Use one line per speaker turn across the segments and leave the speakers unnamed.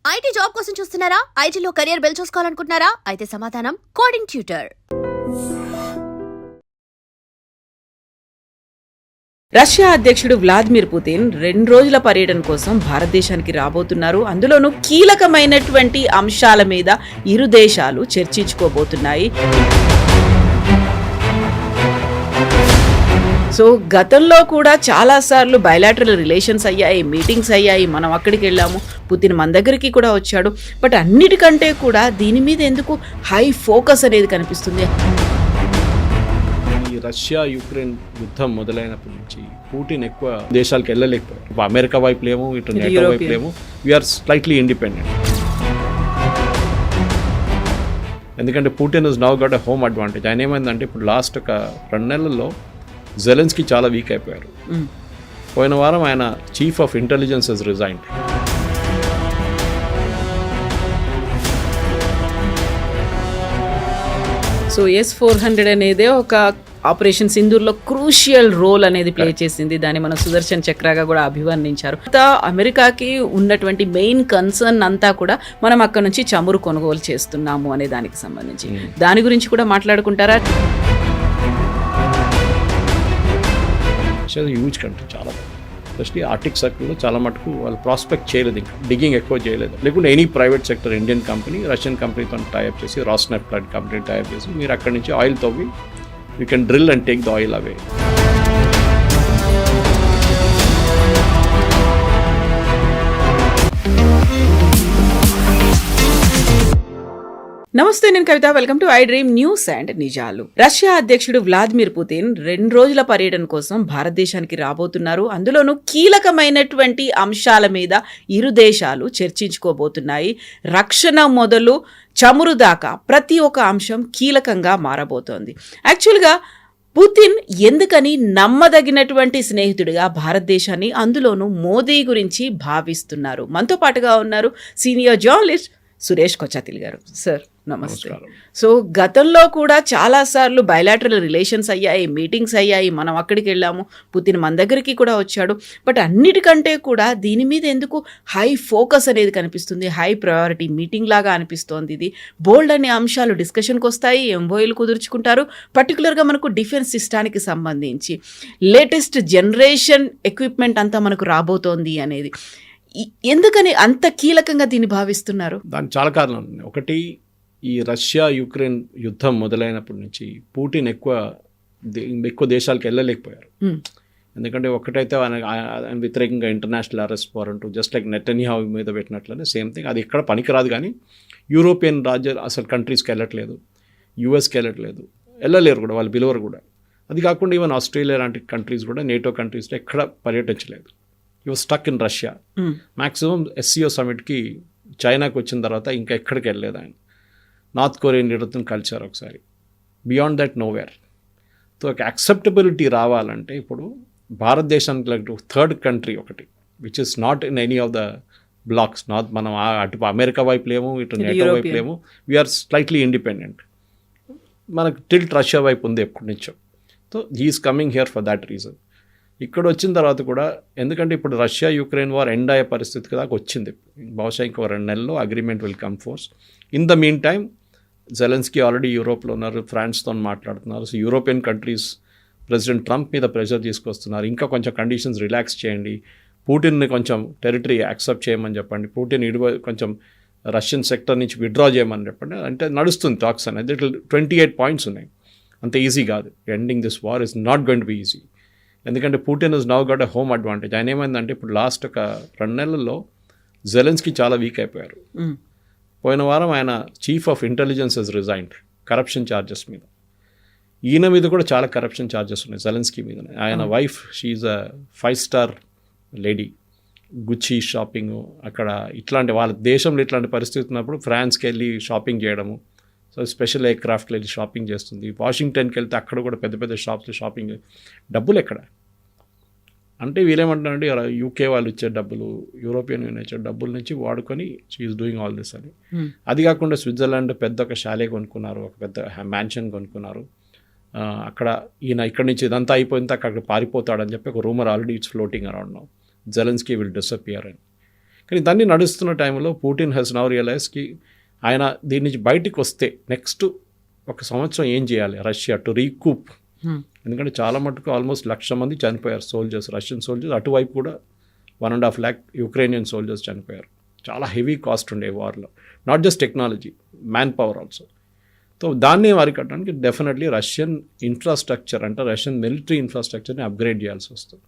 IT job కోసం చూస్తున్నారా? ఐటీలో కెరియర్ బిల్డ్ చూసుకోవాలనుకుంటున్నారా? అయితే సమాధానం కోడింగ్ ట్యూటర్.
రష్యా అధ్యక్షుడు వ్లాదిమిర్ పుతిన్ 2 రోజుల పర్యటన కోసం భారతదేశానికి రాబోతున్నారు. అందులోనూ కీలకమైనటువంటి అంశాల మీద ఇరు దేశాలు చర్చించుకోబోతున్నాయి. సో గతంలో కూడా చాలాసార్లు బయలాటరల్ రిలేషన్స్ అయ్యాయి, మీటింగ్స్ అయ్యాయి, మనం అక్కడికి వెళ్ళాము, పుతిన్ మన దగ్గరికి కూడా వచ్చాడు. బట్ అన్నిటికంటే కూడా దీని మీద ఎందుకు హై ఫోకస్ అనేది కనిపిస్తుంది?
ఈ రష్యా యుక్రెయిన్ యుద్ధం మొదలైనప్పటి నుంచి పుతిన్ ఎక్కువ దేశాలకు వెళ్ళలేకపోయారు. అమెరికా వైపు లేము, ఇటు నేటో వైపు లేము. We are slightly independent. ఎందుకంటే Putin is now got a home advantage. ఆయన ఏమైందంటే ఇప్పుడు లాస్ట్ ఒక 2 నెలల్లో జెలెన్స్కీ చాలా వీక్ అయిపోయారు. పోయిన వారం ఆయన chief of intelligence has resigned.
So S-400 అనేది ఒక ఆపరేషన్ సింధూర్లో క్రూషియల్ రోల్ అనేది ప్లే చేసింది. దాన్ని మనం సుదర్శన్ చక్రగా కూడా అభివర్ణించారు. అమెరికాకి ఉన్నటువంటి మెయిన్ కన్సర్న్ అంతా కూడా మనం అక్కడ నుంచి చమురు కొనుగోలు చేస్తున్నాము అనే దానికి సంబంధించి దాని గురించి కూడా మాట్లాడుకుంటారా?
హ్యూజ్ కంట్రీ, చాలా ఎస్పెషలీ ఆర్టిక్ సర్కిల్లో చాలా మటుకు వాళ్ళు ప్రాస్పెక్ట్ చేయలేదు, ఇంకా డిగ్గింగ్ ఎక్కువ చేయలేదు. లేకుంటే any private sector Indian company Russian కంపెనీతో టైప్ చేసి రాస్నెఫ్ట్ లాంటి కంపెనీ టైప్ చేసి మీరు అక్కడి నుంచి ఆయిల్ తవ్వి you can drill and take the oil away.
నమస్తే, నేను Kavitha. Welcome to I dream news and నిజాలు. రష్యా అధ్యక్షుడు వ్లాదిమిర్ పుతిన్ 2 రోజుల పర్యటన కోసం భారతదేశానికి రాబోతున్నారు. అందులోనూ కీలకమైనటువంటి అంశాల మీద ఇరు దేశాలు చర్చించుకోబోతున్నాయి. రక్షణ మొదలు చమురు దాకా ప్రతి ఒక్క అంశం కీలకంగా మారబోతోంది. యాక్చువల్గా పుతిన్ ఎందుకని నమ్మదగినటువంటి స్నేహితుడిగా భారతదేశాన్ని, అందులోనూ మోదీ గురించి భావిస్తున్నారు? మనతో పాటుగా ఉన్నారు సీనియర్ జర్నలిస్ట్ సురేష్ కొచ్చాతిల్ గారు. సార్ నమస్తే. సో గతంలో కూడా చాలాసార్లు బయలాటరల్ రిలేషన్స్ అయ్యాయి, మీటింగ్స్ అయ్యాయి, మనం అక్కడికి వెళ్ళాము, పుతిన్ మన దగ్గరికి కూడా వచ్చాడు. బట్ అన్నిటికంటే కూడా దీని మీద ఎందుకు హై ఫోకస్ అనేది కనిపిస్తుంది? హై ప్రయారిటీ మీటింగ్ లాగా అనిపిస్తోంది. ఇది బోల్డ్ అనే అంశాలు డిస్కషన్కి వస్తాయి, ఎంఓఏలు కుదుర్చుకుంటారు. పర్టికులర్గా మనకు డిఫెన్స్ సిస్టానికి సంబంధించి లేటెస్ట్ జనరేషన్ ఎక్విప్మెంట్ అంతా మనకు రాబోతోంది అనేది ఎందుకని అంత కీలకంగా దీన్ని భావిస్తున్నారు?
దానికి చాలా కారణాలు ఉన్నాయి. ఒకటి, ఈ రష్యా యుక్రెయిన్ యుద్ధం మొదలైనప్పటి నుంచి పుతిన్ ఎక్కువ దేశాలకు వెళ్ళలేకపోయారు. ఎందుకంటే ఒకటైతే ఆయన వ్యతిరేకంగా international arrest warrant just like Netanyahu మీద పెట్టినట్లనే సేమ్ థింగ్. అది ఎక్కడ పనికిరాదు. కానీ యూరోపియన్ రాజ్యాలు అసలు కంట్రీస్కి వెళ్ళట్లేదు, యూఎస్కి వెళ్ళట్లేదు, వెళ్ళలేరు కూడా, వాళ్ళు పిలవరు కూడా. అది కాకుండా ఈవెన్ ఆస్ట్రేలియా లాంటి కంట్రీస్ కూడా, నేటో కంట్రీస్లో ఎక్కడ పర్యటించలేదు. You stuck in Russia. Maximum SCO సమిట్కి చైనాకి వచ్చిన తర్వాత ఇంకా ఎక్కడికి వెళ్ళలేదు ఆయన. నార్త్ కొరియన్ లీడర్తో కలిసారు ఒకసారి. Beyond that nowhere. సో ఒక యాక్సెప్టబిలిటీ రావాలంటే ఇప్పుడు భారతదేశానికి థర్డ్ కంట్రీ ఒకటి which is not in any of the blocks. Not మనం అటు అమెరికా వైపు లేము, ఇటు నేటో వైపు లేము. We are slightly independent. మనకు టిల్ట్ రష్యా వైపు ఉంది ఎప్పటి నుంచో. So he is coming here for that reason. ఇక్కడ వచ్చిన తర్వాత కూడా, ఎందుకంటే ఇప్పుడు రష్యా యుక్రెయిన్ వార్ ఎండ్ అయ్యే పరిస్థితికి దాకా వచ్చింది. బహుశా ఇంకో 2 నెలల్లో agreement will come force. In the mean time Zelensky already యూరోప్లో ఉన్నారు, ఫ్రాన్స్తో మాట్లాడుతున్నారు. So European countries president Trump మీద ప్రెషర్ తీసుకొస్తున్నారు, ఇంకా కొంచెం కండిషన్స్ రిలాక్స్ చేయండి, పుతిన్ని కొంచెం టెరిటరీ యాక్సెప్ట్ చేయమని చెప్పండి, పుతిన్ కొంచెం రష్యన్ సెక్టర్ నుంచి విత్డ్రా చేయమని చెప్పండి. అంటే నడుస్తుంది టాక్స్ అనేది. 28 పాయింట్స్ ఉన్నాయి. అంత ఈజీ కాదు. Ending this war is not going to be easy. ఎందుకంటే Putin is now got a home advantage. ఆయన ఏమైందంటే ఇప్పుడు లాస్ట్ ఒక 2 నెలల్లో జెలెన్స్కీ చాలా వీక్ అయిపోయారు. పోయిన వారం ఆయన chief of intelligence has resigned corruption charges మీద. ఈయన మీద కూడా చాలా కరప్షన్ ఛార్జెస్ ఉన్నాయి జెలెన్స్కీ మీద. ఆయన వైఫ్ షీఈ్ అ 5-స్టార్ లేడీ. గుచ్చి షాపింగ్, అక్కడ ఇట్లాంటి వాళ్ళ దేశంలో ఇట్లాంటి పరిస్థితి ఉన్నప్పుడు ఫ్రాన్స్కి వెళ్ళి షాపింగ్ చేయడము. సో స్పెషల్ ఎయిర్ క్రాఫ్ట్కి వెళ్ళి షాపింగ్ చేస్తుంది. వాషింగ్టన్కి వెళ్తే అక్కడ కూడా పెద్ద పెద్ద షాప్స్లో షాపింగ్. డబ్బులు ఎక్కడ అంటే వీళ్ళేమంటున్నారంటే UK వాళ్ళు ఇచ్చే డబ్బులు, యూరోపియన్ యూనియన్ ఇచ్చే డబ్బుల నుంచి వాడుకొని షీఈస్ డూయింగ్ ఆల్ దిస్ అని. అది కాకుండా స్విట్జర్లాండ్ పెద్ద ఒక షాలే కొనుక్కున్నారు, ఒక పెద్ద మ్యాన్షన్ కొనుక్కున్నారు. అక్కడ ఈయన ఇక్కడి నుంచి ఇదంతా అయిపోయిన అక్కడ పారిపోతాడని చెప్పి ఒక rumour already it's floating around now. Zelensky will disappear అని. కానీ దాన్ని నడుస్తున్న టైంలో పుటిన్ హెస్ నౌ రియలైజ్కి ఆయన దీని నుంచి బయటికి వస్తే నెక్స్ట్ 1 సంవత్సరం ఏం చేయాలి రష్యా టు రీకూప్. ఎందుకంటే చాలా మటుకు ఆల్మోస్ట్ 1,00,000 మంది చనిపోయారు సోల్జర్స్, రష్యన్ సోల్జర్స్. అటువైపు కూడా 1.5 lakh యుక్రెయినియన్ సోల్జర్స్ చనిపోయారు. చాలా హెవీ కాస్ట్ ఉండే వార్లో, not just technology, man power also. So దాన్ని అరికట్టడానికి డెఫినెట్లీ రష్యన్ ఇన్ఫ్రాస్ట్రక్చర్ అంటే రష్యన్ మిలిటరీ ఇన్ఫ్రాస్ట్రక్చర్ని అప్గ్రేడ్ చేయాల్సి వస్తుంది.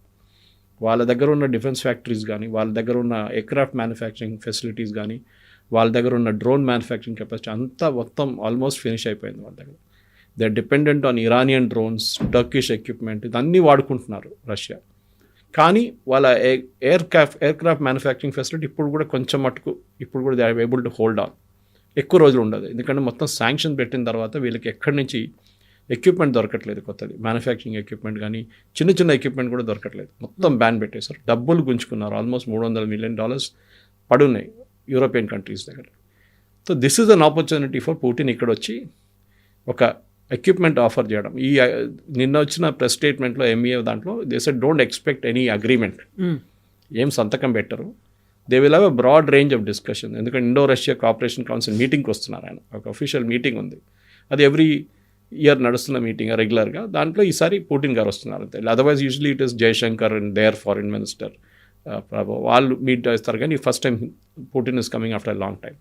వాళ్ళ దగ్గర ఉన్న డిఫెన్స్ ఫ్యాక్టరీస్ కానీ, వాళ్ళ దగ్గర ఉన్న ఎయిర్క్రాఫ్ట్ మ్యానుఫ్యాక్చరింగ్ ఫెసిలిటీస్ కానీ, వాళ్ళ దగ్గర ఉన్న డ్రోన్ మ్యానుఫ్యాక్చరింగ్ కెపాసిటీ అంతా మొత్తం ఆల్మోస్ట్ ఫినిష్ అయిపోయింది వాళ్ళ దగ్గర. They are dependent on Iranian drones, Turkish equipment, ఇదన్నీ వాడుకుంటున్నారు రష్యా. కానీ వాళ్ళ ఎయిర్క్రాఫ్ట్ మ్యానుఫ్యాక్చరింగ్ ఫెసిలిటీ ఇప్పుడు కూడా కొంచెం మటుకు ఇప్పుడు కూడా they are able to hold on. ఎక్కువ రోజులు ఉండదు, ఎందుకంటే మొత్తం శాంక్షన్ పెట్టిన తర్వాత వీళ్ళకి ఎక్కడి నుంచి ఎక్విప్మెంట్ దొరకట్లేదు, కొత్తది మ్యానుఫ్యాక్చరింగ్ ఎక్విప్మెంట్ కానీ చిన్న చిన్న ఎక్విప్మెంట్ కూడా దొరకట్లేదు. మొత్తం బ్యాన్ పెట్టేశారు, డబ్బులు గుంజుకున్నారు. ఆల్మోస్ట్ $300 million పడున్నాయి యూరోపియన్ కంట్రీస్ దగ్గర. So this is an opportunity for Putin ఇక్కడ వచ్చి ఒక ఎక్విప్మెంట్ ఆఫర్ చేయడం. ఈ నిన్న వచ్చిన ప్రెస్ స్టేట్మెంట్లో ఎంఈఏ దాంట్లో they said don't expect any agreement, ఏం సంతకం పెట్టరు. They will have a broad range of discussion. ఎందుకంటే ఇండో రష్యా కోఆపరేషన్ కౌన్సిల్ మీటింగ్కి వస్తున్నారు ఆయన, ఒక అఫీషియల్ మీటింగ్ ఉంది, అది ఎవ్రీ ఇయర్ నడుస్తున్న మీటింగ్ రెగ్యులర్గా. దాంట్లో ఈసారి పుటిన్ గారు వస్తున్నారు అంతే. Otherwise usually it is Jaishankar and their foreign minister వాళ్ళు మీట్ చేస్తారు. కానీ first time Putin is coming after long time.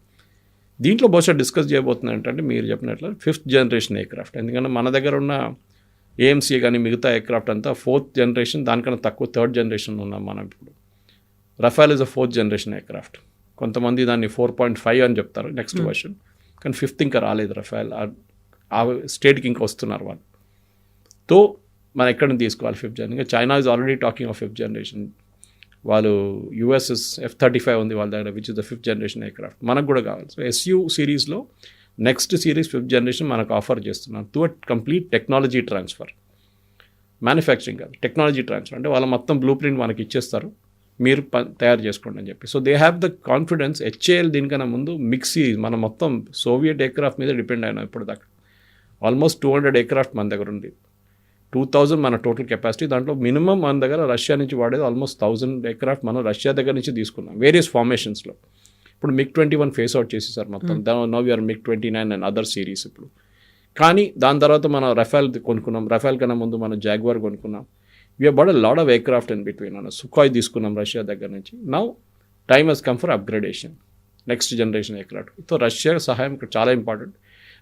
దీంట్లో బహుశా డిస్కస్ చేయబోతున్నారు ఏంటంటే మీరు చెప్పినట్లు 5th generation ఎయిర్క్రాఫ్ట్. ఎందుకంటే మన దగ్గర ఉన్న ఏఎంసీ కానీ మిగతా ఎయిర్క్రాఫ్ట్ అంతా 4th generation, దానికన్నా తక్కువ 3rd generation ఉన్నాం మనం ఇప్పుడు. రఫాల్ is a 4th generation aircraft. కొంతమంది దాన్ని 4.5 అని చెప్తారు నెక్స్ట్ వర్షన్, కానీ 5th ఇంకా రాలేదు రఫాల్. ఆ స్టేట్కి ఇంకా వస్తున్నారు వాళ్ళు. తో మనం ఎక్కడ నుంచి తీసుకోవాలి 5th generation? ఇంకా China is already talking of 5th generation. వాళ్ళు యుఎస్ఎస్ F-35 ఉంది వాళ్ళ దగ్గర, which is the 5th generation aircraft. మనకు కూడా కావాలి. సో SU సిరీస్లో నెక్స్ట్ సిరీస్ 5th generation మనకు ఆఫర్ చేస్తున్నాం to complete technology transfer. Manufacturing కాదు, టెక్నాలజీ ట్రాన్స్ఫర్. అంటే వాళ్ళ మొత్తం బ్లూ ప్రింట్ మనకి ఇచ్చేస్తారు, మీరు తయారు చేసుకోండి అని చెప్పి. So they have the confidence. HAL దీనికన్నా ముందు మిక్స్ సిరీస్ మనం మొత్తం సోవియట్ ఎయిర్క్రాఫ్ట్ మీద డిపెండ్ అయినాం ఇప్పుడు దాకా. ఆల్మోస్ట్ 200 ఎయిర్క్రాఫ్ట్ మన దగ్గర ఉంది, 2000 మన టోటల్ కెపాసిటీ. దాంట్లో మినిమం మన దగ్గర రష్యా నుంచి వాడేది ఆల్మోస్ట్ 1000 ఎయిర్క్రాఫ్ట్ మనం రష్యా దగ్గర నుంచి తీసుకున్నాం వేరియస్ ఫార్మేషన్స్లో. ఇప్పుడు MiG-21 ఫేస్ అవుట్ చేసేసారు మొత్తం. Now you are MiG-29 and other series ఇప్పుడు. కానీ దాని తర్వాత మనం రఫాల్ కొనుక్కున్నాం, రఫాల్ కన్నా ముందు మనం జాగ్వార్ కొనుక్కున్నాం. We have bought a lot of aircraft in between. Sukhoi తీసుకున్నాం రష్యా దగ్గర నుంచి. Now time has come for upgradation, next generation aircraft. So Russia సహాయం ఇక్కడ చాలా ఇంపార్టెంట్.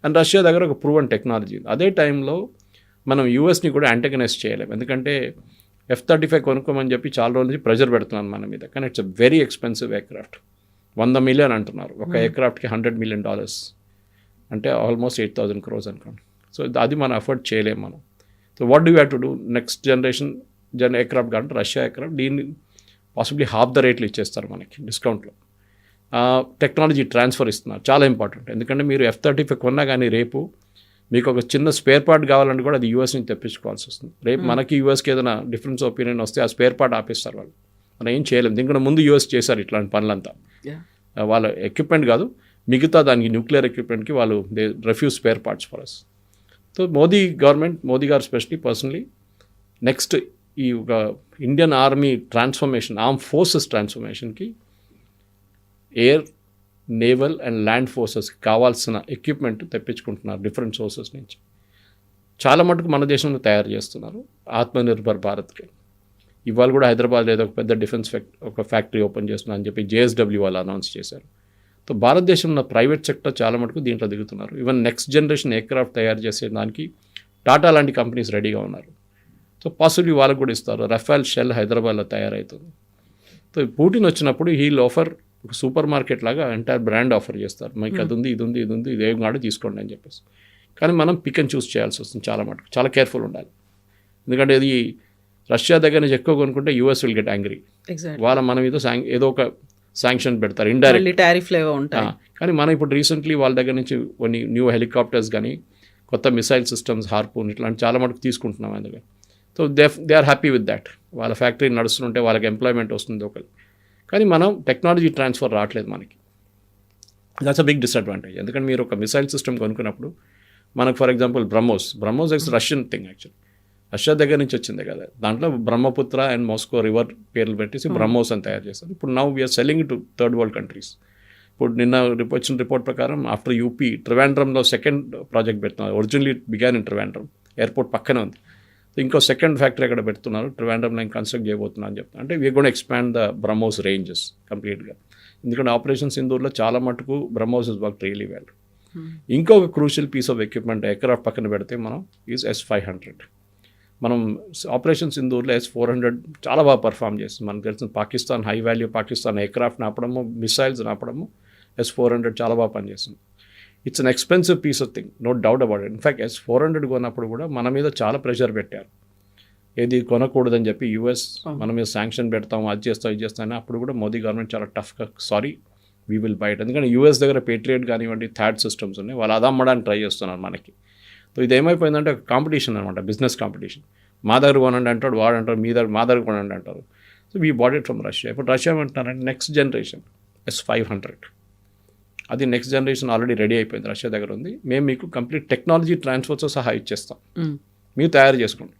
అండ్ రష్యా దగ్గర ఒక ప్రూవన్ టెక్నాలజీ. అదే టైంలో మనం యూఎస్ని కూడా యాంటగనైజ్ చేయలేము, ఎందుకంటే F-35 కొనుక్కోమని చెప్పి చాలా రోజుల నుంచి ప్రెజర్ పెడుతున్నాను మన మీద. కానీ it's a very expensive aircraft. 100 million అంటున్నారు ఒక ఎయిర్క్రాఫ్ట్కి. $100 million అంటే ఆల్మోస్ట్ 8,000 crores అనుకోండి. సో అది మనం అఫోర్డ్ చేయలేము మనం. So what do have to do? Next generation aircraft కాబట్టి రష్యా ఎయిర్క్రాఫ్ట్ దీన్ని పాసిబ్లీ హాఫ్ ద రేట్లు ఇచ్చేస్తారు మనకి డిస్కౌంట్లో. టెక్నాలజీ ట్రాన్స్ఫర్ ఇస్తున్నారు, చాలా ఇంపార్టెంట్. ఎందుకంటే మీరు F-35 కొన్నా కానీ రేపు మీకు ఒక చిన్న స్పేర్ పార్ట్ కావాలంటే కూడా అది యూఎస్ నుంచి తెప్పించుకోవాల్సి వస్తుంది. రేపు మనకి యూఎస్కి ఏదైనా డిఫరెన్స్ ఒపీనియన్ వస్తే ఆ స్పేర్ పార్ట్ ఆపేస్తారు వాళ్ళు, మనం ఏం చేయలేము. దీనికన్నా ముందు యూఎస్ చేశారు ఇట్లాంటి పనులంతా. వాళ్ళ ఎక్విప్మెంట్ కాదు, మిగతా దానికి న్యూక్లియర్ ఎక్విప్మెంట్కి వాళ్ళు they refuse spare parts for us. So Modi గారు స్పెషలీ పర్సనలీ నెక్స్ట్ ఈ ఒక Indian army transformation, arm forces ట్రాన్స్ఫర్మేషన్కి ఎయిర్, నేవల్ అండ్ ల్యాండ్ ఫోర్సెస్కి కావాల్సిన ఎక్విప్మెంట్ తెప్పించుకుంటున్నారు డిఫరెంట్ సోర్సెస్ నుంచి. చాలా మటుకు మన దేశంలో తయారు చేస్తున్నారు ఆత్మనిర్భర్ భారత్కి. ఇవాళ కూడా హైదరాబాద్ ఏదో ఒక పెద్ద డిఫెన్స్ ఒక ఫ్యాక్టరీ ఓపెన్ చేస్తున్నా అని చెప్పి JSW వాళ్ళు అనౌన్స్ చేశారు. సో భారతదేశంలో ప్రైవేట్ సెక్టర్ చాలా మటుకు దీంట్లో దిగుతున్నారు. ఈవెన్ నెక్స్ట్ జనరేషన్ ఎయిర్క్రాఫ్ట్ తయారు చేసే దానికి టాటా లాంటి కంపెనీస్ రెడీగా ఉన్నారు. సో పాసిబిలీ వాళ్ళకు కూడా ఇస్తారు. రఫాల్ షెల్ హైదరాబాద్లో తయారవుతుంది. సో పుటిన్ వచ్చినప్పుడు హీల్ ఆఫర్ ఒక సూపర్ మార్కెట్ లాగా ఎంటైర్ బ్రాండ్ ఆఫర్ చేస్తారు. మీకు అది ఉంది, ఇది ఉంది, ఇది ఉంది, ఇదేం కాదు తీసుకోండి అని చెప్పేసి. కానీ మనం పిక్ అండ్ చూస్ చేయాల్సి వస్తుంది చాలా మటుకు. చాలా కేర్ఫుల్ ఉండాలి, ఎందుకంటే ఇది రష్యా దగ్గర నుంచి ఎక్కువ కొనుక్కుంటే యూఎస్ విల్ గెట్ యాంగ్రీ. వాళ్ళ మనం ఏదో ఒక శాంక్షన్ పెడతారు ఇండైరెక్ట్ టారిఫ్ లేవో ఉంటాయి. కానీ మనం ఇప్పుడు రీసెంట్లీ వాళ్ళ దగ్గర నుంచి కొన్ని న్యూ హెలికాప్టర్స్ కానీ కొత్త మిసైల్ సిస్టమ్స్, హార్పూన్ ఇట్లాంటి చాలా మటుకు తీసుకుంటున్నాం అందులో. So they are happy with that. వాళ్ళ ఫ్యాక్టరీ నడుస్తుంటే వాళ్ళకి ఎంప్లాయ్మెంట్ వస్తుంది ఒకరు. కానీ మనం టెక్నాలజీ ట్రాన్స్ఫర్ రావట్లేదు మనకి. That's a big disadvantage. ఎందుకంటే మీరు ఒక మిసైల్ సిస్టమ్ కొనుక్కున్నప్పుడు మనకు for example BrahMos it's Russian thing actually. Russia దగ్గర నుంచి వచ్చింది కదా, దాంట్లో బ్రహ్మపుత్ర అండ్ మాస్కో రివర్ పేర్లు పెట్టేసి బ్రహ్మోస్ అని తయారు చేస్తారు. ఇప్పుడు now we are selling to third world countries. ఇప్పుడు నిన్న వచ్చిన రిపోర్ట్ ప్రకారం ఆఫ్టర్ యూపీ ట్రివాండ్రంలో సెకండ్ ప్రాజెక్ట్ పెడుతున్నారు. Originally began in Trivandrum, airport పక్కనే ఉంది. ఇంకో సెకండ్ ఫ్యాక్టరీ అక్కడ పెడుతున్నారు, ట్రివాండ్రంలో కన్స్ట్రక్ట్ చేయబోతున్నారు అని చెప్తున్నారు. అంటే we are gonna expand the BrahMos ranges కంప్లీట్గా. ఎందుకంటే ఆపరేషన్ సింధూర్లో చాలా మటుకు BrahMos is work really well. ఇంకొక crucial piece of equipment aircraft పక్కన పెడితే మనం ఈజ్ S-500. మనం ఆపరేషన్ సింధూర్లో S-400 చాలా బాగా పర్ఫామ్ చేస్తుంది. మనకు తెలిసిన Pakistan high value Pakistan aircraft ఆపడము, మిసైల్స్ ఆపడము S-400 చాలా బాగా పనిచేస్తుంది. It's an expensive piece of thing, no doubt about it. In fact S-400 కొన్నప్పుడు కూడా మన మీద చాలా ప్రెషర్ పెట్టారు, ఏది కొనకూడదని చెప్పి. US మన మీద శాంక్షన్ పెడతాం, అది చేస్తాం, ఇది చేస్తాం. అప్పుడు కూడా మోదీ గవర్నమెంట్ చాలా టఫ్గా sorry we will buy it. ఎందుకంటే US దగ్గర పేట్రియట్ కానివ్వండి, థాడ్ సిస్టమ్స్ ఉన్నాయి, వాళ్ళు అది అమ్మడానికి ట్రై చేస్తున్నారు మనకి. సో ఇది ఏమైపోయిందంటే కాంపిటీషన్ అనమాట, బిజినెస్ కాంపిటీషన్. మా దగ్గర కొనండి అంటాడు, వాడు అంటారు మా దగ్గర కొనండి అంటారు. So we bought it from Russia. ఇప్పుడు రష్యా ఏమంటున్నారంటే నెక్స్ట్ జనరేషన్ S-500, అది నెక్స్ట్ జనరేషన్ ఆల్రెడీ రెడీ అయిపోయింది, రష్యా దగ్గర ఉంది. మేము మీకు కంప్లీట్ టెక్నాలజీ ట్రాన్స్ఫర్తో సహా ఇచ్చేస్తాం, మీరు తయారు చేసుకోండి.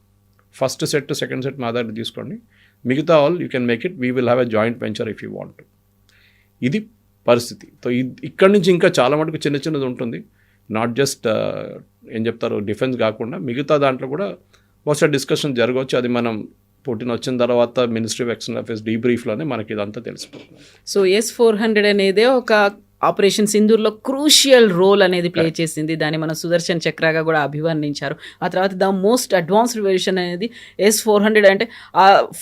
ఫస్ట్ సెట్ సెకండ్ సెట్ మా దగ్గర తీసుకోండి, మిగతా all you can make it, we will have a joint venture if you want. ఇది పరిస్థితి. సో ఇక్కడి నుంచి ఇంకా చాలా మటుకు చిన్న చిన్నది ఉంటుంది, నాట్ జస్ట్ ఏం చెప్తారు డిఫెన్స్ కాకుండా మిగతా దాంట్లో కూడా బహుశా డిస్కషన్ జరగవచ్చు. అది మనం పుట్టిన వచ్చిన తర్వాత మినిస్ట్రీ ఆఫ్ ఎక్స్టర్నల్ అఫేర్స్ డీబ్రీఫ్లోనే మనకి ఇదంతా తెలిసిపోతుంది.
సో S-400 అనేది ఒక ఆపరేషన్ సింధూర్లో క్రూషియల్ రోల్ అనేది ప్లే చేసింది. దాన్ని మనం సుదర్శన్ చక్రగా కూడా అభివర్ణించారు. ఆ తర్వాత ద మోస్ట్ అడ్వాన్స్డ్ వెర్షన్ అనేది S-400, అంటే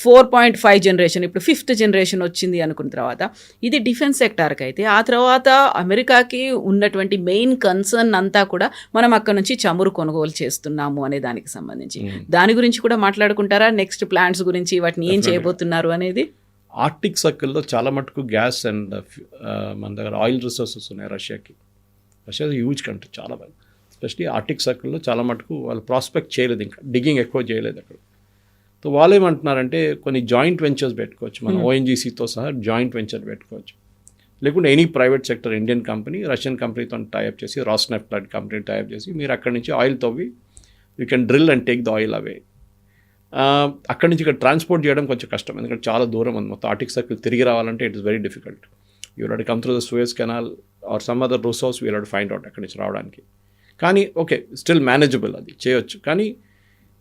4.5 జనరేషన్, ఇప్పుడు 5th జనరేషన్ వచ్చింది అనుకున్న తర్వాత ఇది డిఫెన్స్ సెక్టార్కి అయితే, ఆ తర్వాత అమెరికాకి ఉన్నటువంటి మెయిన్ కన్సర్న్ అంతా కూడా మనం అక్కడ నుంచి చమురు కొనుగోలు చేస్తున్నాము అనే దానికి సంబంధించి. దాని గురించి కూడా మాట్లాడుకుంటారా, నెక్స్ట్ ప్లాన్స్ గురించి, వాటిని ఏం చేయబోతున్నారు అనేది?
ఆర్టిక్ సర్కిల్లో చాలా మటుకు గ్యాస్ అండ్ మన దగ్గర ఆయిల్ రిసోర్సెస్ ఉన్నాయి రష్యాకి. రష్యా హ్యూజ్ కంట్రీ, చాలా బాగా. ఎస్పెషలీ ఆర్టిక్ సర్కిల్లో చాలా మటుకు వాళ్ళు ప్రాస్పెక్ట్ చేయలేదు, ఇంకా డిగ్గింగ్ ఎక్కువ చేయలేదు అక్కడ. సో వాళ్ళు ఏమంటున్నారంటే కొన్ని జాయింట్ వెంచర్స్ పెట్టుకోవచ్చు, మన ONGCతో సహా జాయింట్ వెంచర్ పెట్టుకోవచ్చు. లేకుంటే any private sector Indian company Russian కంపెనీతో టైఅప్ చేసి, రాస్నెఫ్ట్ లాంటి కంపెనీ టైఅప్ చేసి, మీరు అక్కడి నుంచి ఆయిల్ తవ్వి you can drill and take the oil away. అక్కడి నుంచి ఇక్కడ ట్రాన్స్పోర్ట్ చేయడం కొంచెం కష్టం, ఎందుకంటే చాలా దూరం ఉంది. మొత్తం ఆర్టిక్ సర్కిల్ తిరిగి రావాలంటే it is very difficult. You have to come through the Suez canal or some other resource, we have to find out అక్కడి నుంచి రావడానికి. కానీ ఓకే, స్టిల్ మేనేజబుల్, అది చేయొచ్చు. కానీ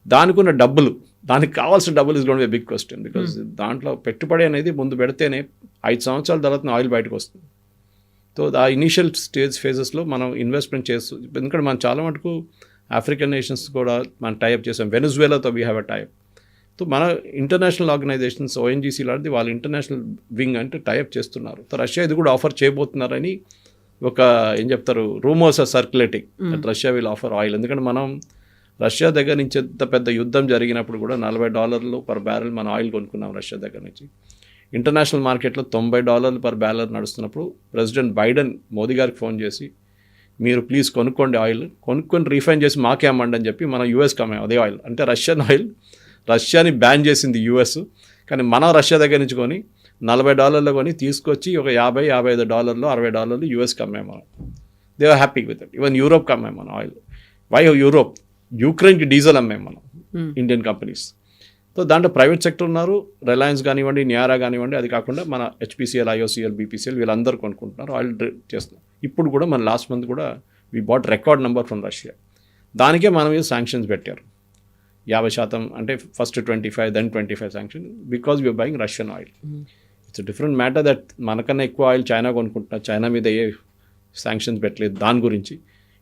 దానికి ఉన్న డబ్బులు, దానికి కావాల్సిన డబ్బులు is gonna be big question. Because దాంట్లో పెట్టుబడి అనేది ముందు పెడితేనే 5 సంవత్సరాల తర్వాత ఆయిల్ బయటకు వస్తుంది. సో ఆ ఇనీషియల్ ఫేజెస్లో మనం ఇన్వెస్ట్మెంట్ చేస్తూ, ఎందుకంటే మనం చాలా మటుకు ఆఫ్రికన్ నేషన్స్ కూడా మనం టైఅప్ చేసాం. వెనజువేలాతో we have a tie up. So మన ఇంటర్నేషనల్ ఆర్గనైజేషన్స్ ONGC లాంటిది వాళ్ళ ఇంటర్నేషనల్ వింగ్ అంటే టైఅప్ చేస్తున్నారు. సో రష్యా ఇది కూడా ఆఫర్ చేయబోతున్నారని ఒక ఏం చెప్తారు rumours are circulating that Russia will offer oil. ఎందుకంటే మనం రష్యా దగ్గర నుంచి ఎంత పెద్ద యుద్ధం జరిగినప్పుడు కూడా $40 పర్ బ్యారెల్ మనం ఆయిల్ కొనుక్కున్నాం రష్యా దగ్గర నుంచి. ఇంటర్నేషనల్ మార్కెట్లో $90 పర్ బ్యారెల్ నడుస్తున్నప్పుడు ప్రెసిడెంట్ బైడెన్ మోదీ గారికి ఫోన్ చేసి, మీరు ప్లీజ్ కొనుక్కోండి ఆయిల్, కొనుక్కొని రీఫైన్ చేసి మాకే అమ్మండి అని చెప్పి మనం యూఎస్కి అమ్మాం అదే ఆయిల్. అంటే రష్యన్ ఆయిల్, రష్యాని బ్యాన్ చేసింది US, కానీ మనం రష్యా దగ్గర నుంచి కొని $40 కొని తీసుకొచ్చి ఒక $50-55, $60 యూఎస్కి అమ్మాము మనం. They are happy with it. Even యూరోప్కి అమ్మాము మనం ఆయిల్. Why Europe? యూక్రెయిన్కి డీజిల్ అమ్మాము మనం, ఇండియన్ కంపెనీస్. సో దాంట్లో ప్రైవేట్ సెక్టర్ ఉన్నారు, రిలయన్స్ కానివ్వండి, నియారా కానివ్వండి, అది కాకుండా మన HPCL, IOCL, BPCL వీళ్ళందరూ కొనుక్కుంటున్నారు, ఆయిల్ చేస్తున్నారు. ఇప్పుడు కూడా మన లాస్ట్ మంత్ కూడా we bought record number from Russia. దానికే మన మీద శాంక్షన్స్ పెట్టారు 50%, అంటే first 25 then 25 sanction, because we are buying Russian oil. It's different matter that మనకన్నా ఎక్కువ ఆయిల్ చైనా కొనుక్కుంటున్నారు, చైనా మీద ఏ శాంక్షన్స్ పెట్టలేదు దాని గురించి.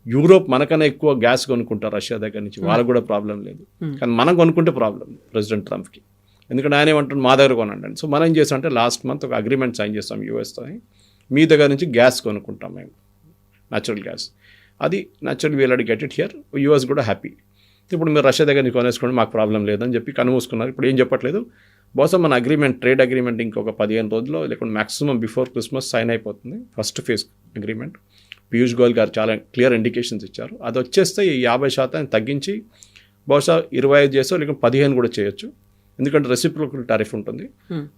యూరోప్ మనకన్నా ఎక్కువ గ్యాస్ కొనుక్కుంటారు రష్యా దగ్గర నుంచి, వాళ్ళకు కూడా ప్రాబ్లం లేదు. కానీ మనం కొనుక్కుంటే ప్రాబ్లం ప్రెసిడెంట్ ట్రంప్కి, ఎందుకంటే ఆయన ఏమంటారు మా దగ్గర కొనండి. సో మనం ఏం చేస్తాం అంటే లాస్ట్ మంత్ ఒక అగ్రిమెంట్ సైన్ చేస్తాం యూఎస్తో, మీ దగ్గర నుంచి గ్యాస్ కొనుక్కుంటాం మేము, న్యాచురల్ గ్యాస్. అది natural we'll get it here, US కూడా హ్యాపీ. ఇప్పుడు మీరు రష్యా దగ్గర నుంచి కొనేసుకోండి, మాకు ప్రాబ్లం లేదని చెప్పి కనుమూసుకున్నారు. ఇప్పుడు ఏం చెప్పట్లేదు. బహుశా మన అగ్రిమెంట్, ట్రేడ్ అగ్రిమెంట్ ఇంకొక 15 రోజుల్లో లేకుంటే మ్యాక్సిమం బిఫోర్ క్రిస్మస్ సైన్ అయిపోతుంది first phase agreement. Piyush Goyal గారు చాలా క్లియర్ ఇండికేషన్స్ ఇచ్చారు. అది వచ్చేస్తే ఈ 50% తగ్గించి బహుశా 25 చేసో లేకుంటే 15 కూడా చేయొచ్చు, ఎందుకంటే రెసిప్రోకల్ టారిఫ్ ఉంటుంది.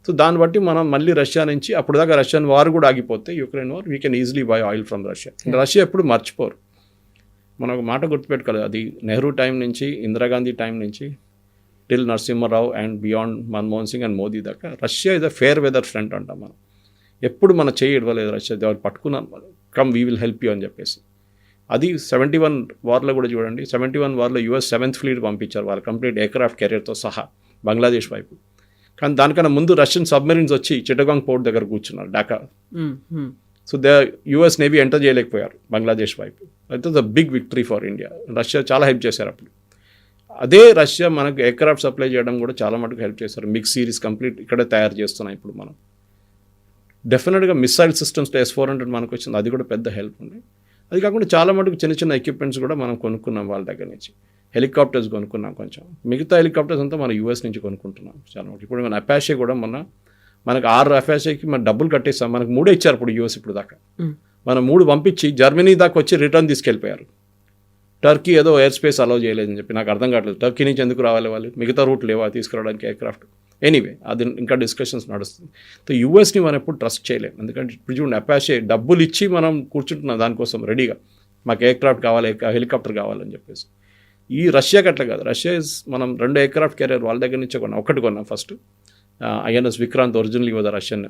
సో దాన్ని బట్టి మనం మళ్ళీ రష్యా నుంచి, అప్పుడు దాకా రష్యన్ వార్ కూడా ఆగిపోతే, Ukraine war, we can easily by oil from Russia. Russia ఎప్పుడు మర్చిపోరు. మనం ఒక మాట గుర్తుపెట్టుకోవాలి, అది నెహ్రూ టైం నుంచి, ఇందిరాగాంధీ టైం నుంచి, till Narasimha Rao and beyond Manmohan Singh and Modi దాకా Russia is a fair weather front అంటాం మనం. ఎప్పుడు మన చేయి ఇవ్వలేదు రష్యా, వాళ్ళు పట్టుకున్నాను come we will help you అని చెప్పేసి. అది 71 వార్లో కూడా చూడండి, 71 వార్లో US 7th ఫ్లీట్ పంపించారు వాళ్ళు కంప్లీట్ ఎయిర్క్రాఫ్ట్ కెరియర్తో సహా బంగ్లాదేశ్ వైపు. కానీ దానికన్నా ముందు రష్యన్ సబ్మెరీన్స్ వచ్చి చిట్టగాంగ్ పోర్ట్ దగ్గర కూర్చున్నారు Dhaka. So US navy enter చేయలేకపోయారు బంగ్లాదేశ్ వైపు. అయితే the big victory for India. Russia చాలా హెల్ప్ చేశారు అప్పుడు. అదే రష్యా మనకు ఎయిర్క్రాఫ్ట్ సప్లై చేయడం కూడా చాలా మటుకు హెల్ప్ చేశారు. మిగ్ సిరీస్ కంప్లీట్ ఇక్కడే తయారు చేస్తున్నాం ఇప్పుడు మనం. డెఫినెట్గా మిసైల్ సిస్టమ్స్లో S-400 మనకు వచ్చింది, అది కూడా పెద్ద హెల్ప్ ఉంది. అది కాకుండా చాలా మటుకు చిన్న చిన్న ఎక్విప్మెంట్స్ కూడా మనం కొనుక్కున్నాం వాళ్ళ దగ్గర నుంచి. హెలికాప్టర్స్ కొనుక్కున్నాం కొంచెం, మిగతా హెలికాప్టర్స్ అంతా మనం US నుంచి కొనుక్కుంటున్నాం చాలా మటుకు. ఇప్పుడు మన అపాషే కూడా మనకు 6 అపాషేకి మనం డబ్బులు కట్టేస్తాం, మనకు 3 ఇచ్చారు ఇప్పుడు US ఇప్పుడు దాకా. మనం 3 పంపించి జర్మనీ దాకా వచ్చి రిటర్న్ తీసుకెళ్ళిపోయారు. టర్కీ ఏదో ఎయిర్ స్పేస్ అలౌ చేయలేదని చెప్పి నాకు అర్థం కావట్లేదు. టర్కీ నుంచి ఎందుకు రావాలి వాళ్ళు, మిగతా రూట్ లేవా తీసుకురావడానికి ఎయిర్క్రాఫ్ట్. ఎనీవే అది ఇంకా డిస్కషన్స్ నడుస్తుంది. సో USని మనం ఎప్పుడు ట్రస్ట్ చేయలేము, ఎందుకంటే ఇప్పుడు చూడండి అపాషే డబ్బులు ఇచ్చి మనం కూర్చుంటున్నాం దానికోసం రెడీగా, మాకు ఎయిర్క్రాఫ్ట్ కావాలి, హెలికాప్టర్ కావాలని చెప్పేసి. ఈ రష్యాకి అట్లా కాదు. రష్యా మనం 2 ఎయిర్క్రాఫ్ట్ క్యారియర్ వాళ్ళ దగ్గర నుంచే కొన్నాం. ఒకటి కొన్నాం first, INS Vikrant originally was Russian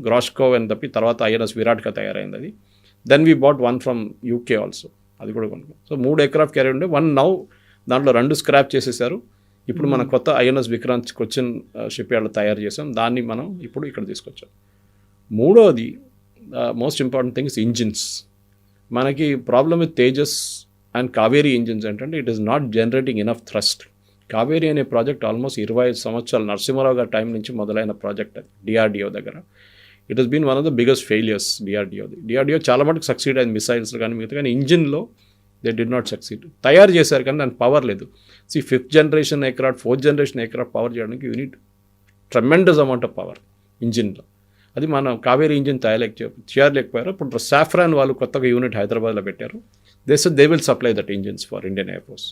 Gorshkov అని తప్పి తర్వాత INS విరాట్గా తయారైంది అది. Then we bought 1 from UK also, అది కూడా కొనుక్కోం. సో 3 ఎయిర్క్రాఫ్ట్ క్యారియర్ ఉండే, 1 నౌ దాంట్లో 2 స్క్రాప్ చేసేసారు. ఇప్పుడు మన కొత్త INS విక్రాంత్ కొచ్చిన్ షిప్ యార్డ్లో తయారు చేసాం, దాన్ని మనం ఇప్పుడు ఇక్కడ తీసుకొచ్చాం. మూడోది most important thing is engines. మనకి problem with Tejas and Kaveri engines ఏంటంటే it is not generating enough thrust. Kaveri అనే ప్రాజెక్ట్ ఆల్మోస్ట్ 25 సంవత్సరాలు నరసింహారావు గారి టైం నుంచి మొదలైన ప్రాజెక్ట్ అది DRDO దగ్గర. It has been one of the biggest failures DRDO చాలా మటుకు సక్సీడ్ అయింది మిసైల్స్ కానీ మిగతా, కానీ ఇంజిన్లో దే డిడ్ నాట్ సక్సీడ్. తయారు చేశారు కానీ దానికి పవర్ లేదు. 5th generation aircraft 4th generation aircraft power చేయడానికి unit tremendous amount of power ఇంజిన్లో. అది మన కావేరీ ఇంజిన్ చేయలేకపోయారు. ఇప్పుడు సాఫ్రాన్ వాళ్ళు కొత్తగా యూనిట్ హైదరాబాద్లో పెట్టారు. They will supply that engines for Indian air force.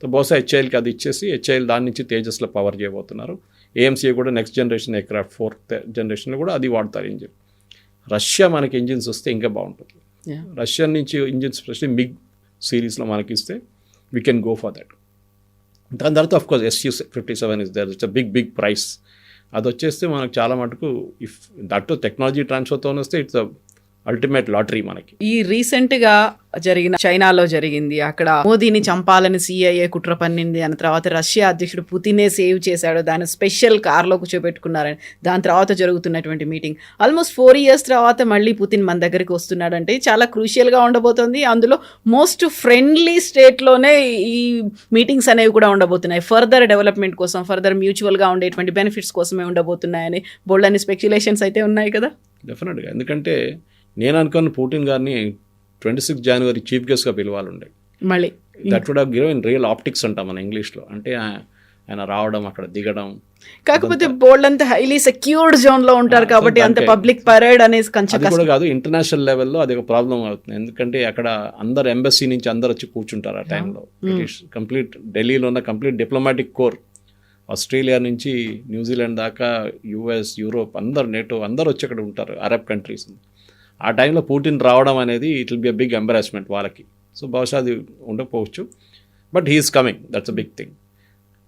So బహుశా HALకి అది ఇచ్చేసి HAL దాని నుంచి తేజస్లో పవర్ చేయబోతున్నారు. AMCA కూడా నెక్స్ట్ జనరేషన్ ఎయిర్క్రాఫ్ట్ 4th జనరేషన్లో కూడా అది వాడతారు ఇంజిన్. రష్యా మనకి ఇంజిన్స్ వస్తే ఇంకా బాగుంటుంది. రష్యా నుంచి ఇంజిన్స్ స్పెషల్లీ మిగ్ సిరీస్లో మనకి ఇస్తే we can go for that. దాని తర్వాత of course Su-57 is there, it's a big price. అది వచ్చేస్తే మనకు చాలా మటుకు ఇఫ్ దట్ టెక్నాలజీ ట్రాన్స్ఫర్తో వస్తే ఇట్స్ అల్టిమేట్ లాటరీ మనకి.
ఈ రీసెంట్గా జరిగిన చైనాలో జరిగింది, అక్కడ మోదీని చంపాలని CIA కుట్ర పన్నింది అని, తర్వాత రష్యా అధ్యక్షుడు పుతినే సేవ్ చేశాడు, దాన్ని స్పెషల్ కార్లో కూర్చోబెట్టుకున్నారని, దాని తర్వాత జరుగుతున్నటువంటి మీటింగ్ ఆల్మోస్ట్ 4 years తర్వాత మళ్ళీ పుతిన్ మన దగ్గరికి వస్తున్నాడంటే చాలా క్రూషియల్గా ఉండబోతుంది. అందులో మోస్ట్ ఫ్రెండ్లీ స్టేట్లోనే ఈ మీటింగ్స్ అనేవి కూడా ఉండబోతున్నాయి. ఫర్దర్ డెవలప్మెంట్ కోసం, ఫర్దర్ మ్యూచువల్గా ఉండేటువంటి బెనిఫిట్స్ కోసమే ఉండబోతున్నాయని బోల్డని స్పెక్యులేషన్స్ అయితే ఉన్నాయి కదా.
డెఫినెట్గా, ఎందుకంటే నేను అనుకున్న పుటిన్ గారిని 26 జనవరి చీఫ్ గెస్ట్గా పిలవాలండే.
మళ్ళీ
that would have given real optics అంటాం మన ఇంగ్లీష్లో. అంటే ఆయన రావడం, అక్కడ దిగడం.
కాకపోతే బోల్డ్ అంతా హైలీ సెక్యూర్డ్ జోన్లో ఉంటారు కాబట్టి అంత పబ్లిక్ పరేడ్ అనేది కొంచెం
కూడా కాదు. ఇంటర్నేషనల్ లెవెల్లో అది ఒక ప్రాబ్లం అవుతుంది, ఎందుకంటే అక్కడ అందరు ఎంబసీ నుంచి అందరు వచ్చి కూర్చుంటారు ఆ టైంలో. కంప్లీట్ ఢిల్లీలో ఉన్న కంప్లీట్ డిప్లొమాటిక్ కోర్, ఆస్ట్రేలియా నుంచి న్యూజిలాండ్ దాకా, US, యూరోప్ అందరు, నేటో అందరు వచ్చి అక్కడ ఉంటారు, అరబ్ కంట్రీస్. ఆ టైంలో పుటిన్ రావడం అనేది it will be a big embarrassment వాళ్ళకి. సో బహుశా అది ఉండకపోవచ్చు, but he's coming, that's a big thing.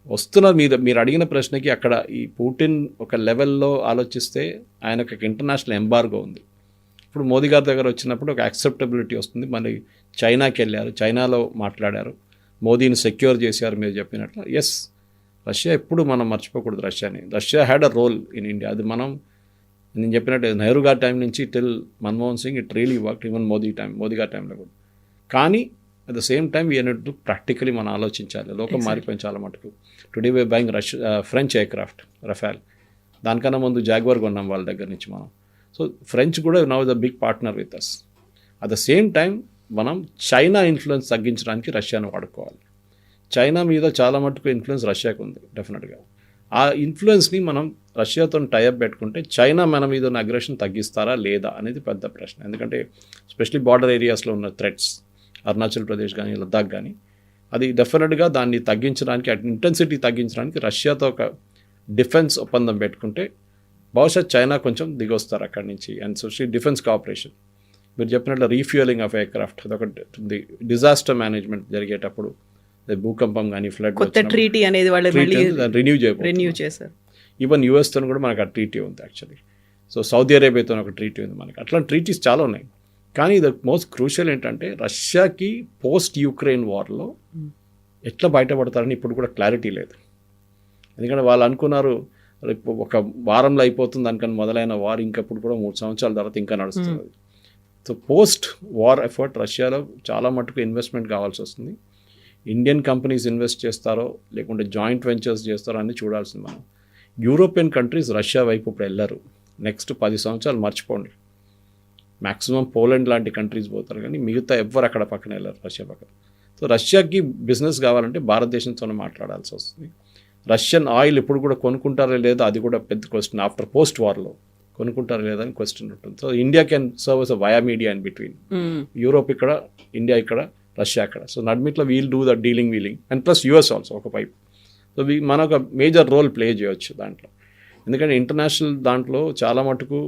వస్తున్న మీరు అడిగిన ప్రశ్నకి అక్కడ ఈ పుటిన్ ఒక లెవెల్లో ఆలోచిస్తే ఆయనకు ఒక ఇంటర్నేషనల్ ఎంబార్గో ఉంది. ఇప్పుడు మోదీ గారి దగ్గర వచ్చినప్పుడు ఒక యాక్సెప్టబిలిటీ వస్తుంది. మళ్ళీ చైనాకి వెళ్ళారు, చైనాలో మాట్లాడారు, మోదీని సెక్యూర్ చేశారు మీరు చెప్పినట్లు. ఎస్, రష్యా ఎప్పుడు మనం మర్చిపోకూడదు రష్యాని. Russia had a role in India. అది నేను చెప్పినట్టు నెహ్రూ గారి టైం నుంచి till Manmohan Singh it really work, even Modi గారి టైంలో కూడా. కానీ at the same time we are to practically మనం ఆలోచించాలి. లోకం మారిపోయింది చాలా మటుకు. Today we buying French aircraft Rafale, దానికన్నా ముందు జాగ్వార్ కొన్నాం వాళ్ళ దగ్గర నుంచి మనం. సో ఫ్రెంచ్ కూడా now the big partner with us. At the same time మనం చైనా ఇన్ఫ్లుయెన్స్ తగ్గించడానికి రష్యాను వాడుకోవాలి. చైనా మీద చాలా మటుకు ఇన్ఫ్లుయెన్స్ రష్యాకు ఉంది డెఫినెట్గా. ఆ ఇన్ఫ్లుయెన్స్ని మనం రష్యాతో టైఅప్ పెట్టుకుంటే చైనా మన మీద ఉన్న అగ్రెషన్ తగ్గిస్తారా లేదా అనేది పెద్ద ప్రశ్న. ఎందుకంటే స్పెషలీ బార్డర్ ఏరియాస్లో ఉన్న థ్రెట్స్, అరుణాచల్ ప్రదేశ్ కానీ లద్దాఖ్ కానీ, అది డెఫినెట్గా దాన్ని తగ్గించడానికి, ఇంటెన్సిటీ తగ్గించడానికి రష్యాతో ఒక డిఫెన్స్ ఒప్పందం పెట్టుకుంటే బహుశా చైనా కొంచెం దిగొస్తారు అక్కడి నుంచి. అండ్ స్పెషలీ డిఫెన్స్ కోఆపరేషన్, మీరు చెప్పినట్లు రీఫ్యూయలింగ్ ఆఫ్ ఎయిర్క్రాఫ్ట్, అదొకటి ఉంది. డిజాస్టర్ మేనేజ్మెంట్ జరిగేటప్పుడు భూకంపం కానీ ఫ్లడ్
కొత్త ట్రీటీ అనేది వాళ్ళు మళ్ళీ
రెన్యూ
చేశారు.
ఈవెన్ యూఎస్తో కూడా మనకు ఆ ట్రీటీ ఉంది యాక్చువల్లీ. సో సౌదీ అరేబియాతో ఒక ట్రీటీ ఉంది మనకి. అట్లాంటి ట్రీటీస్ చాలా ఉన్నాయి. కానీ ద మోస్ట్ క్రూషియల్ ఏంటంటే రష్యాకి పోస్ట్ యుక్రెయిన్ వార్లో ఎట్లా బయటపడతారని ఇప్పుడు కూడా క్లారిటీ లేదు. ఎందుకంటే వాళ్ళు అనుకున్నారు ఒక వారంలో అయిపోతుంది అనుకుని మొదలైన వార్ ఇంకప్పుడు కూడా 3 సంవత్సరాల తర్వాత ఇంకా నడుస్తుంది. సో పోస్ట్ వార్ ఎఫర్ట్ రష్యాలో చాలా మటుకు ఇన్వెస్ట్మెంట్ కావాల్సి వస్తుంది. ఇండియన్ కంపెనీస్ ఇన్వెస్ట్ చేస్తారో లేకుంటే జాయింట్ వెంచర్స్ చేస్తారో అని చూడాల్సింది మనం. యూరోపియన్ కంట్రీస్ రష్యా వైపు ఇప్పుడు వెళ్ళరు. నెక్స్ట్ 10 సంవత్సరాలు మర్చిపోండి. మ్యాక్సిమం పోలాండ్ లాంటి కంట్రీస్ పోతారు, కానీ మిగతా ఎవ్వరు అక్కడ పక్కన వెళ్ళరు రష్యా పక్కన. సో రష్యాకి బిజినెస్ కావాలంటే భారతదేశంతోనే మాట్లాడాల్సి వస్తుంది. రష్యన్ ఆయిల్ ఇప్పుడు కూడా కొనుక్కుంటారో లేదో అది కూడా పెద్ద క్వశ్చన్. ఆఫ్టర్ పోస్ట్ వార్లో కొనుక్కుంటారో లేదా అని క్వశ్చన్ ఉంటుంది. So India can serve as a via media in between. Europe ఇక్కడ, ఇండియా ఇక్కడ, రష్యా అక్కడ. సో నడ్మిట్లో we'll do the dealing and plus US also ఒక పైప్. సో మన ఒక మేజర్ రోల్ ప్లే చేయొచ్చు దాంట్లో. ఎందుకంటే ఇంటర్నేషనల్ దాంట్లో చాలా మటుకు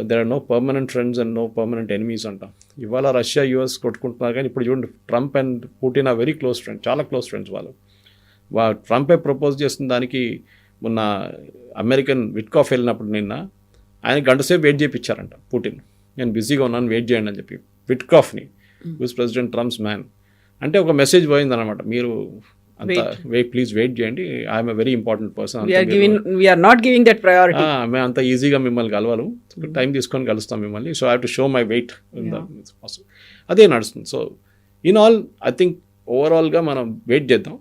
there are no permanent friends and no permanent enemies అంటాం. ఇవాళ రష్యా యూఎస్ కొట్టుకుంటున్నారు, కానీ ఇప్పుడు చూడండి Trump and Putin are very close friends, చాలా క్లోజ్ ఫ్రెండ్స్ వాళ్ళు. ట్రంపే ప్రపోజ్ చేసిన దానికి మొన్న అమెరికన్ విట్కాఫ్ వెళ్ళినప్పుడు నిన్న ఆయన గంటసేపు వెయిట్ చేయించారంట పుటిన్. నేను బిజీగా ఉన్నాను వెయిట్ చేయండి అని చెప్పి విట్కాఫ్ని, యూఎస్ ప్రెసిడెంట్ ట్రంప్స్ మ్యాన్. అంటే ఒక మెసేజ్ పోయిందనమాట, మీరు అంత ప్లీజ్ వెయిట్ చేయండి, I'm a very important person, మేము అంత ఈజీగా మిమ్మల్ని కలవాలి, టైం తీసుకొని కలుస్తాం మిమ్మల్ని, so I have to show my weight in the possible. అదే నడుస్తుంది. So in all I think ఓవరాల్గా మనం వెయిట్ చేద్దాం.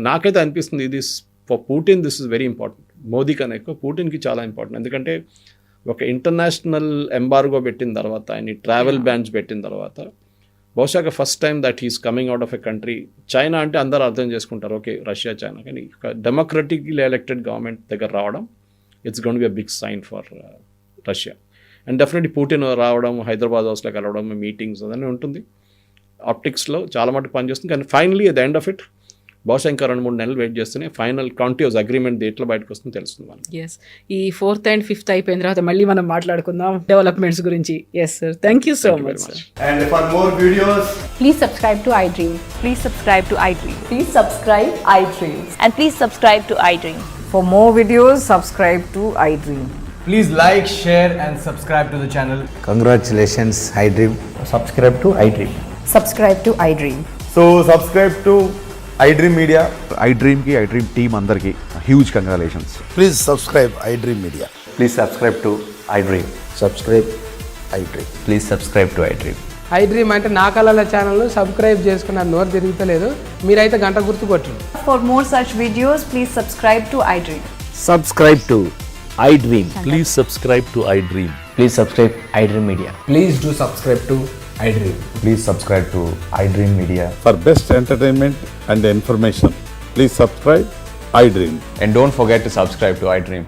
నాకైతే అనిపిస్తుంది ఇది for Putin this is very important. Modi కన్నా ఎక్కువ పుటిన్కి చాలా ఇంపార్టెంట్. ఎందుకంటే ఒక ఇంటర్నేషనల్ ఎంబార్గో పెట్టిన తర్వాత, ఆయన ట్రావెల్ బ్యాన్స్ పెట్టిన తర్వాత, బహుశా first time that he's coming out of a country. China అంటే అందరూ అర్థం చేసుకుంటారు, ఓకే రష్యా చైనా, కానీ డెమోక్రటిక్లీ ఎలక్టెడ్ గవర్నమెంట్ దగ్గర రావడం it's gonna be a big sign for Russia. And definitely Putin రావడం, హైదరాబాద్ హౌస్లో కలవడం, మీటింగ్స్ అదన్నీ ఉంటుంది. ఆప్టిక్స్లో చాలా మటుకు పనిచేస్తుంది. కానీ finally at the end of it బహుశా ఇంకా 2-3 నెలలు వెయిట్ చేస్తేనే ఫైనల్ కాంటియోస్ అగ్రిమెంట్ ఎట్లా బయటకు వస్తుందో తెలుస్తుంది మనకి.
ఎస్, ఈ 4th and 5th అయిపోయిన తర్వాత మళ్ళీ మనం మాట్లాడుకుందాం డెవలప్మెంట్స్ గురించి. Yes sir, thank you so much.
And for more videos,
Please subscribe to iDream.
Please subscribe to iDream.
Please subscribe iDream.
And please subscribe to iDream.
For more videos, subscribe to iDream.
please like, share and subscribe to the channel.
Congratulations, iDream.
Subscribe to iDream.
Subscribe to iDream.
So subscribe to iDream Media.
iDream की iDream team अंदर की huge congratulations.
Please subscribe iDream Media.
Please subscribe to iDream.
Subscribe iDream.
Please subscribe to iDream.
iDream అంటే నా కళల channel subscribe చేసుకున్న నోరు తిరుగుతలేదు, మీరైతే గంట గుర్తు కొట్టండి.
For more such videos, please subscribe to iDream.
Subscribe to iDream.
Please subscribe to iDream.
Please subscribe iDream Media. Please do subscribe to iDream.
Please subscribe to iDream Media.
For best entertainment and information, please subscribe iDream.
And don't forget to subscribe to iDream.